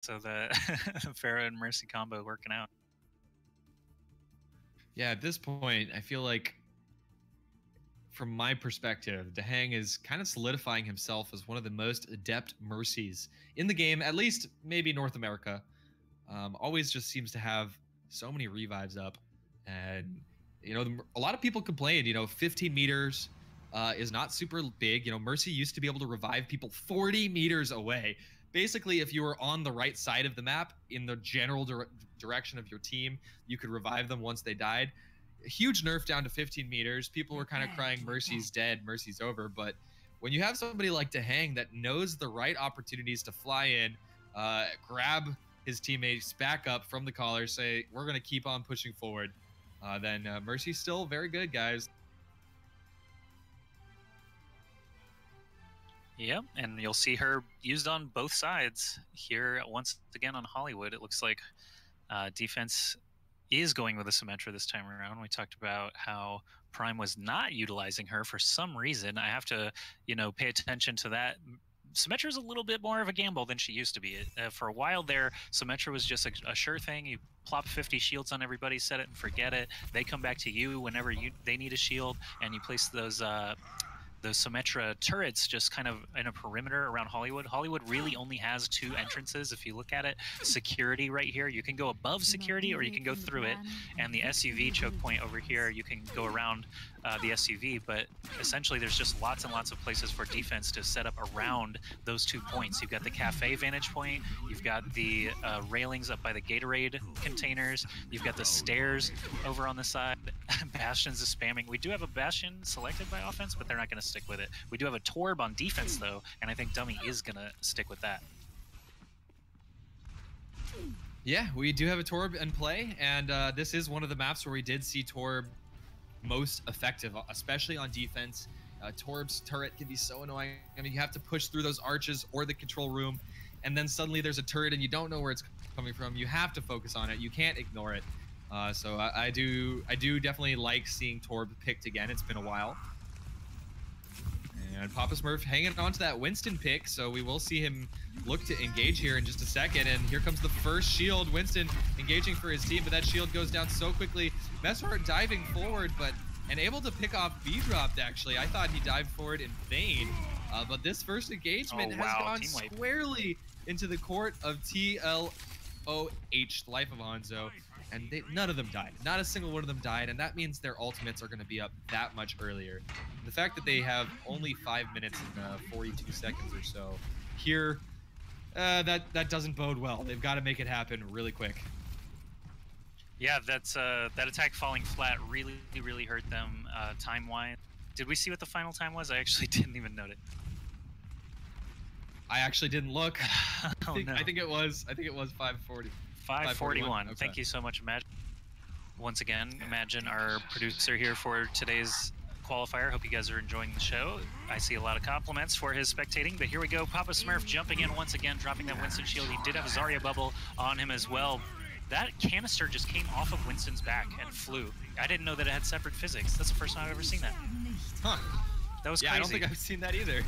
So the Pharah and Mercy combo working out. Yeah, at this point, I feel like, from my perspective, Dahang is kind of solidifying himself as one of the most adept Mercies in the game, at least maybe North America. Always just seems to have so many revives up. And, you know, a lot of people complained, 15 meters is not super big. Mercy used to be able to revive people 40 meters away. Basically, if you were on the right side of the map in the general direction of your team, you could revive them once they died. A huge nerf down to 15 meters. People were kind of crying, Mercy's dead, Mercy's over. But when you have somebody like Dahang that knows the right opportunities to fly in, grab his teammates back up from the collar, say, we're going to keep on pushing forward, then Mercy's still very good, guys. Yep, and you'll see her used on both sides here once again on Hollywood. It looks like defense is going with a Symmetra this time around. We talked about how Prime was not utilizing her for some reason. I have to, pay attention to that. Symmetra is a little bit more of a gamble than she used to be. For a while there, Symmetra was just a sure thing. You plop 50 shields on everybody, set it and forget it. They come back to you whenever they need a shield, and you place those Symmetra turrets just kind of in a perimeter around Hollywood. Hollywood really only has 2 entrances. If you look at it, security right here, you can go above security or you can go through it. And the SUV choke point over here, you can go around the SUV, but essentially there's just lots and lots of places for defense to set up around those 2 points. You've got the cafe vantage point, you've got the railings up by the Gatorade containers, you've got the stairs over on the side. Bastions is spamming. We do have a Bastion selected by offense, but they're not going to stick with it. We do have a Torb on defense though, and I think Dummy is going to stick with that. Yeah, we do have a Torb in play, and this is one of the maps where we did see Torb most effective, especially on defense. Torb's turret can be so annoying. I mean, you have to push through those arches or the control room, and then suddenly there's a turret and you don't know where it's coming from. You have to focus on it. You can't ignore it. So I do definitely like seeing Torb picked again. It's been a while. And Papa Smurf hanging on to that Winston pick, so we will see him look to engage here in just a second. And here comes the first shield. Winston engaging for his team, but that shield goes down so quickly. Messhart diving forward, and able to pick off B-dropped, actually. I thought he dived forward in vain, but this first engagement has gone squarely into the court of TLOH, Life of Hanzo. And none of them died. Not a single one of them died, and that means their ultimates are going to be up that much earlier. The fact that they have only 5 minutes and 42 seconds or so here, that doesn't bode well. They've got to make it happen really quick. Yeah, that attack falling flat really hurt them time-wise. Did we see what the final time was? I actually didn't even note it. I actually didn't look. Oh, no. I think it was 5:40. 5:41. Okay. Thank you so much, Imagine. Once again, Imagine, our producer here for today's qualifier. Hope you guys are enjoying the show. I see a lot of compliments for his spectating, but here we go. Papa Smurf jumping in once again, dropping that Winston shield. He did have a Zarya bubble on him as well. That canister just came off of Winston's back and flew. I didn't know that it had separate physics. That's the first time I've ever seen that. Huh. That was crazy. crazy. I don't think I've seen that either.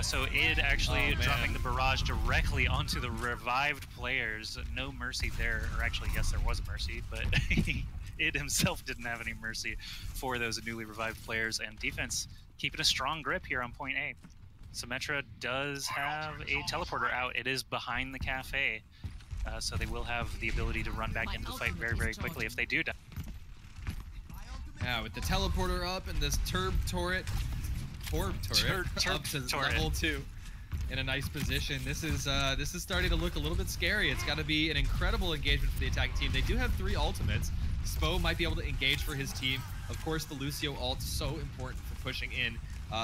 So id actually dropping the barrage directly onto the revived players. No mercy there, or actually, yes, there was a mercy, but id himself didn't have any mercy for those newly revived players. And defense keeping a strong grip here on point A. Symmetra does have a teleporter out. It is behind the cafe, so they will have the ability to run back into the fight very quickly if they do die. Yeah, with the teleporter up and this Torb turret up to level 2 in a nice position. This is starting to look a little bit scary. It's got to be an incredible engagement for the attacking team. They do have 3 ultimates. Spo might be able to engage for his team. Of course, the Lucio ult so important for pushing in,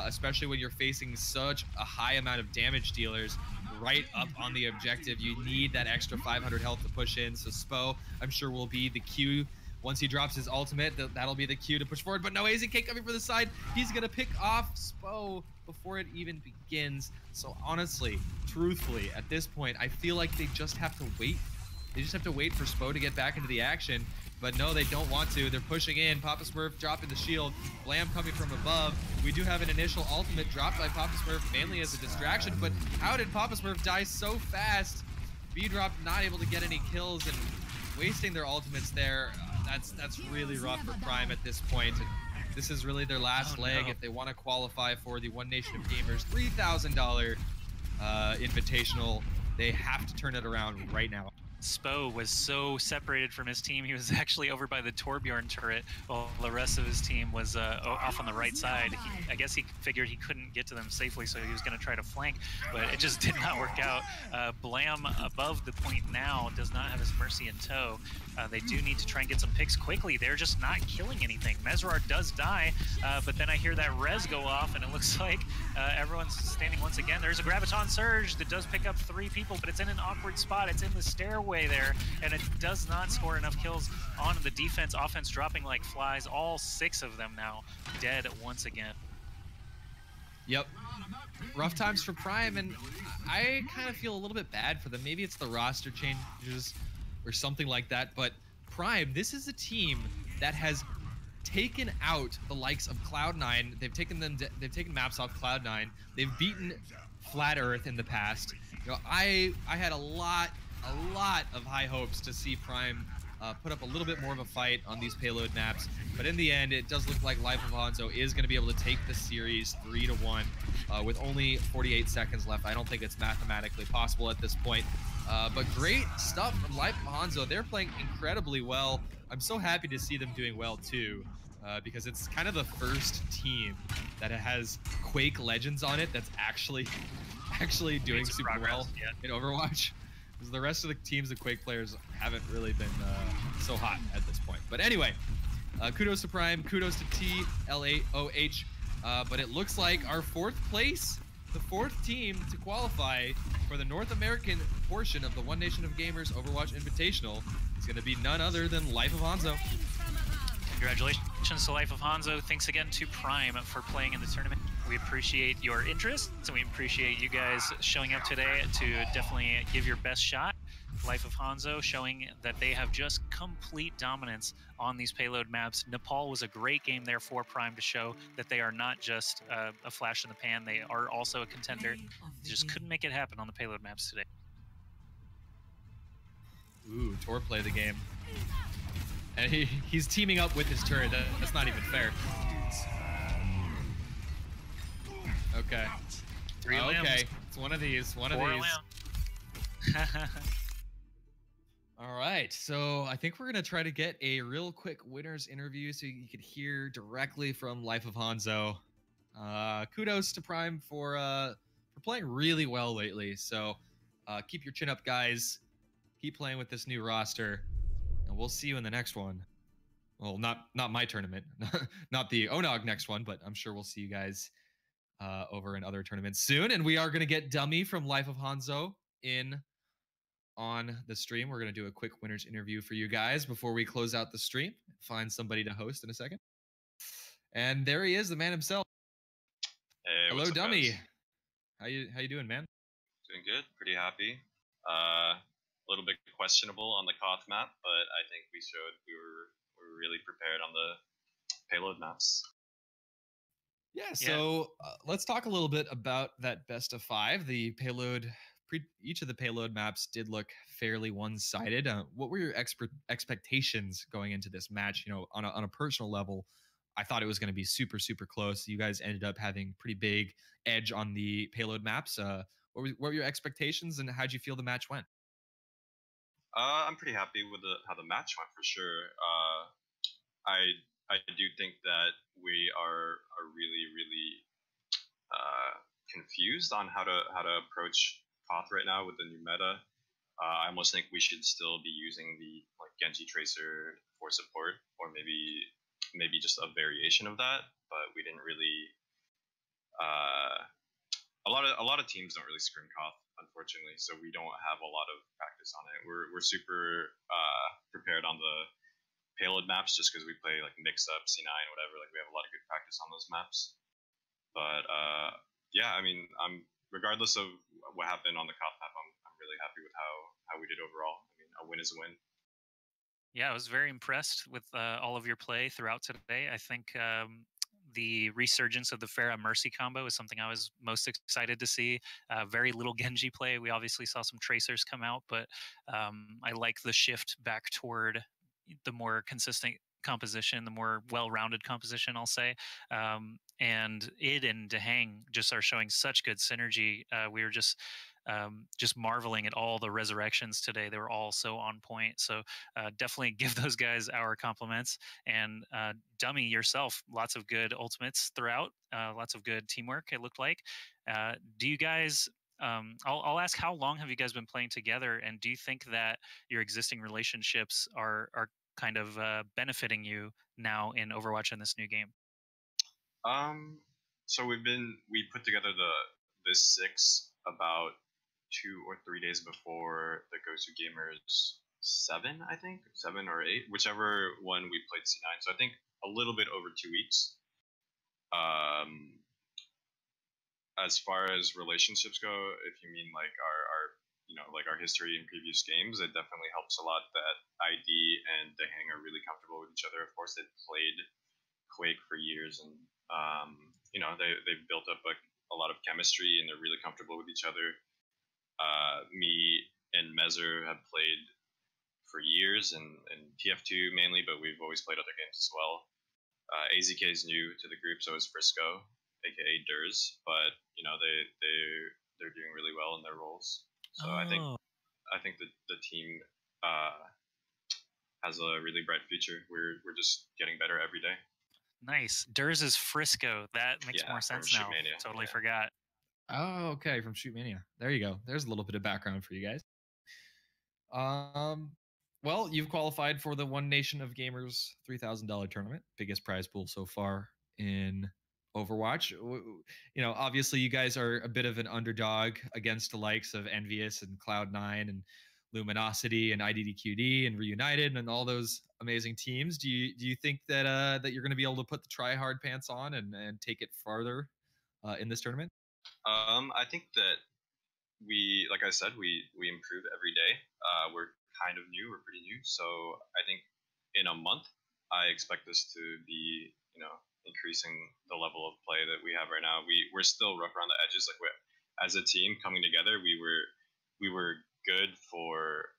especially when you're facing such a high amount of damage dealers right up on the objective. You need that extra 500 health to push in. So Spo, I'm sure, will be the cue. Once he drops his ultimate, that'll be the cue to push forward. But no, AZK coming from the side. He's going to pick off Spo before it even begins. So honestly, truthfully, at this point, I feel like they just have to wait. They just have to wait for Spo to get back into the action. But no, they don't want to. They're pushing in. Papa Smurf dropping the shield. Blam coming from above. We do have an initial ultimate dropped by Papa Smurf, mainly as a distraction. But how did Papa Smurf die so fast? B-Drop not able to get any kills and wasting their ultimates there. That's really rough for Prime at this point. And this is really their last leg if they want to qualify for the One Nation of Gamers $3,000 Invitational. They have to turn it around right now. Spo was so separated from his team. He was actually over by the Torbjorn turret while the rest of his team was off on the right side. I guess he figured he couldn't get to them safely, so he was going to try to flank, but it just did not work out. Blam above the point now does not have his Mercy in tow. They do need to try and get some picks quickly. They're just not killing anything. Mesrar does die, but then I hear that res go off, and it looks like everyone's standing once again. There's a Graviton Surge that does pick up 3 people, but it's in an awkward spot. It's in the stairway there, and it does not score enough kills on the defense. Offense dropping like flies. All 6 of them now dead once again. Yep. Rough times for Prime, and I kind of feel a little bit bad for them. Maybe it's the roster changes or something like that, but Prime, this is a team that has taken out the likes of Cloud9. They've taken maps off Cloud9. They've beaten Flat Earth in the past. You know, I had a lot of high hopes to see Prime put up a little bit more of a fight on these payload maps, but in the end, it does look like Life of Hanzo is going to be able to take the series 3-1 with only 48 seconds left. I don't think it's mathematically possible at this point, but great stuff from Life of Hanzo. They're playing incredibly well. I'm so happy to see them doing well too, because it's kind of the first team that has Quake Legends on it that's actually doing super well in Overwatch. Because the rest of the teams, the Quake players, haven't really been so hot at this point. But anyway, kudos to Prime, kudos to TLOH. But it looks like our 4th place, the 4th team to qualify for the North American portion of the One Nation of Gamers Overwatch Invitational is going to be none other than Life of Hanzo. Congratulations to Life of Hanzo. Thanks again to Prime for playing in the tournament. We appreciate your interest, and we appreciate you guys showing up today to definitely give your best shot. Life of Hanzo showing that they have just complete dominance on these payload maps. Nepal was a great game there for Prime to show that they are not just a flash in the pan. They are also a contender. They just couldn't make it happen on the payload maps today. Ooh, Tor play the game. And he's teaming up with his turret. That's not even fair. Okay. 3 limbs. Okay, it's one of these. One of these. All right, so I think we're gonna try to get a real quick winners interview so you could hear directly from Life of Hanzo. Kudos to Prime for playing really well lately. So keep your chin up, guys. Keep playing with this new roster, and we'll see you in the next one. Well, not my tournament, not the ONOG next one, but I'm sure we'll see you guys over in other tournaments soon. And we are going to get Dummy from Life of Hanzo in on the stream. We're going to do a quick winners interview for you guys before we close out the stream. Find somebody to host in a second. And there he is, the man himself. Hey, hello, what's up, Dummy. guys? How you doing, man? Doing good. Pretty happy. A little bit questionable on the Koth map, but I think we showed we were really prepared on the payload maps. Yeah, so let's talk a little bit about that best of 5. The payload, each of the payload maps did look fairly one-sided. What were your expectations going into this match? You know, on a personal level, I thought it was going to be super, super close. You guys ended up having pretty big edge on the payload maps. What were your expectations, and how'd you feel the match went? I'm pretty happy with how the match went for sure. I do think that we are really confused on how to approach Koth right now with the new meta. I almost think we should still be using the Genji Tracer for support, or maybe just a variation of that. But we didn't really. A lot of teams don't really scrim Koth, unfortunately, so we don't have a lot of practice on it. We're super prepared on the payload maps just because we play like mix up C9 whatever. Like we have a lot of good practice on those maps. But yeah, I mean, regardless of what happened on the Koth map, I'm really happy with how we did overall. I mean, a win is a win. Yeah, I was very impressed with all of your play throughout today. I think the resurgence of the Pharah Mercy combo is something I was most excited to see. Very little Genji play. We obviously saw some Tracers come out, but I like the shift back toward the more consistent composition, the more well-rounded composition, I'll say. And id and Dehang just are showing such good synergy. We were just marveling at all the resurrections today. They were all so on point. So definitely give those guys our compliments. And Dummy, yourself, lots of good ultimates throughout, lots of good teamwork, it looked like. Do you guys, I'll ask, how long have you guys been playing together? And do you think that your existing relationships are kind of benefiting you now in Overwatch in this new game? So we put together this 6 about 2 or 3 days before the Go-To Gamers 7, I think 7 or 8, whichever one we played C9. So I think a little bit over 2 weeks. As far as relationships go, if you mean like our like our history in previous games, it definitely helps a lot that ID and Dehang are really comfortable with each other. Of course, they've played Quake for years, and they've built up a lot of chemistry, and they're really comfortable with each other. Me and Mezer have played for years, and TF2 mainly, but we've always played other games as well. AZK is new to the group, so is Frisco, aka Durs, but they're doing really well in their roles. So I think the team has a really bright future. We're just getting better every day. Nice. Durs is Frisco. That makes more sense now. Totally forgot. Oh, okay, from Shoot Mania. There you go. There's a little bit of background for you guys. Well, you've qualified for the One Nation of Gamers $3,000 tournament, biggest prize pool so far in Overwatch. Obviously you guys are a bit of an underdog against the likes of Envious and Cloud9 and Luminosity and IDDQD and Reunited and all those amazing teams. Do you think that you're going to be able to put the try-hard pants on and take it farther in this tournament? I think that like I said, we improve every day. We're kind of new. We're pretty new. So I think in a month, I expect us to be, increasing the level of play that we have right now. We're still rough around the edges. Like as a team coming together, we were good for,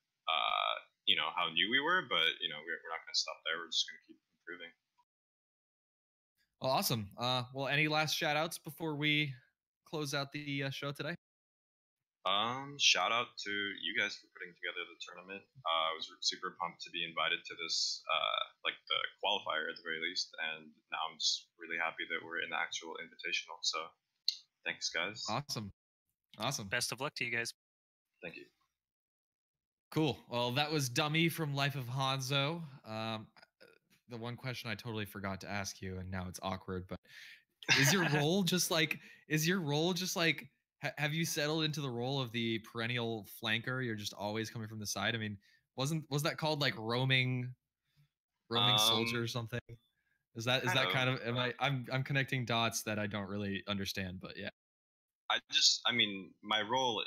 how new we were, but, we're not going to stop there. We're just going to keep improving. Well, awesome. Well, any last shout outs before we close out the show today? Shout out to you guys for putting together the tournament. I was super pumped to be invited to this, like the qualifier at the very least, and now I'm just really happy that we're in the actual invitational. So, thanks, guys. Awesome. Best of luck to you guys. Thank you. Cool. Well, that was Dummy from Life of Hanzo. The one question I totally forgot to ask you, and now it's awkward, but is your role just like? Have you settled into the role of the perennial flanker? You're just always coming from the side. I mean, was that called like roaming soldier or something? Is that kind of? I'm connecting dots that I don't really understand, but yeah. I mean, my role,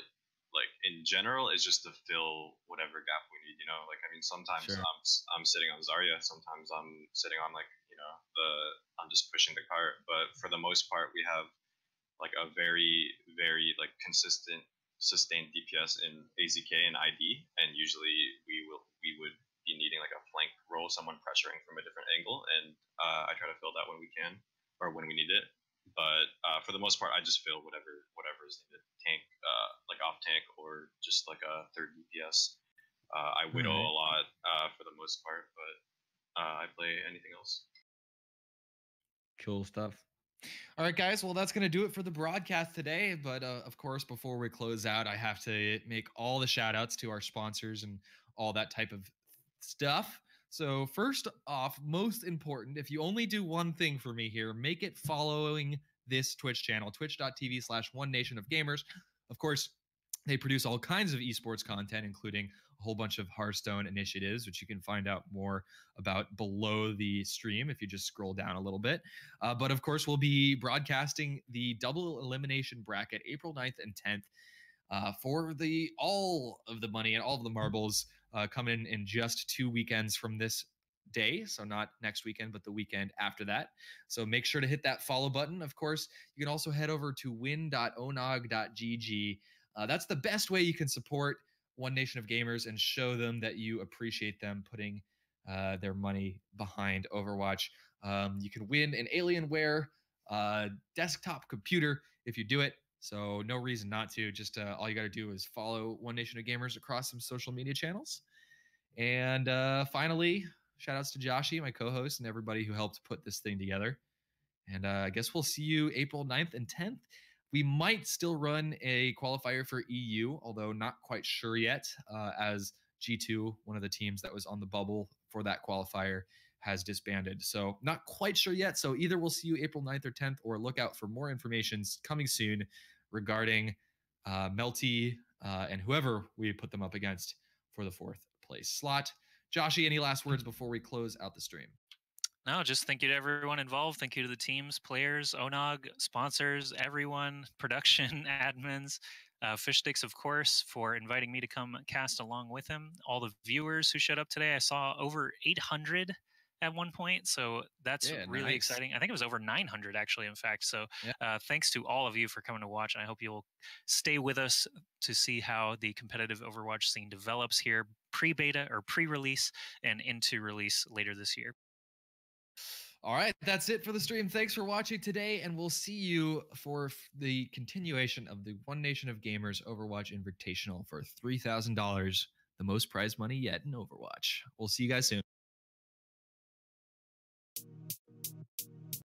like in general, is just to fill whatever gap we need. Sometimes sure. I'm sitting on Zarya. Sometimes I'm sitting on I'm just pushing the cart. But for the most part, we have like a very, very like consistent sustained DPS in AZK and ID, and usually we would be needing like a flank role, someone pressuring from a different angle, and I try to fill that when we can or when we need it. But for the most part, I just fill whatever is needed, tank, like off tank, or just like a third DPS. I widow a lot for the most part, but I play anything else. Cool stuff. All right, guys. Well, that's going to do it for the broadcast today. But of course, before we close out, I have to make all the shout outs to our sponsors and all that type of stuff. So first off, most important, if you only do one thing for me here, make it following this Twitch channel, twitch.tv/OneNationOfGamers. Of course, they produce all kinds of esports content, including a whole bunch of Hearthstone initiatives, which you can find out more about below the stream if you just scroll down a little bit. But of course, we'll be broadcasting the double elimination bracket April 9th and 10th for all of the money and all of the marbles coming in just 2 weekends from this day. So not next weekend, but the weekend after that. So make sure to hit that follow button. Of course, you can also head over to win.onog.gg. That's the best way you can support One Nation of Gamers and show them that you appreciate them putting their money behind Overwatch. You can win an Alienware desktop computer if you do it. So no reason not to. Just all you got to do is follow One Nation of Gamers across some social media channels. And finally, shout outs to Joshi, my co-host, and everybody who helped put this thing together. And I guess we'll see you April 9th and 10th. We might still run a qualifier for EU, although not quite sure yet, as G2, one of the teams that was on the bubble for that qualifier, has disbanded. So not quite sure yet. So either we'll see you April 9th or 10th, or look out for more information coming soon regarding Melty and whoever we put them up against for the 4th place slot. Joshi, any last words before we close out the stream? No, just thank you to everyone involved. Thank you to the teams, players, ONOG, sponsors, everyone, production, admins, Fishsticks, of course, for inviting me to come cast along with him. All the viewers who showed up today, I saw over 800 at one point, so that's really exciting. I think it was over 900 actually, in fact. So thanks to all of you for coming to watch, and I hope you'll stay with us to see how the competitive Overwatch scene develops here, pre-beta or pre-release and into release later this year. All right, that's it for the stream. Thanks for watching today, and we'll see you for the continuation of the One Nation of Gamers Overwatch Invitational for $3,000, the most prize money yet in Overwatch. We'll see you guys soon.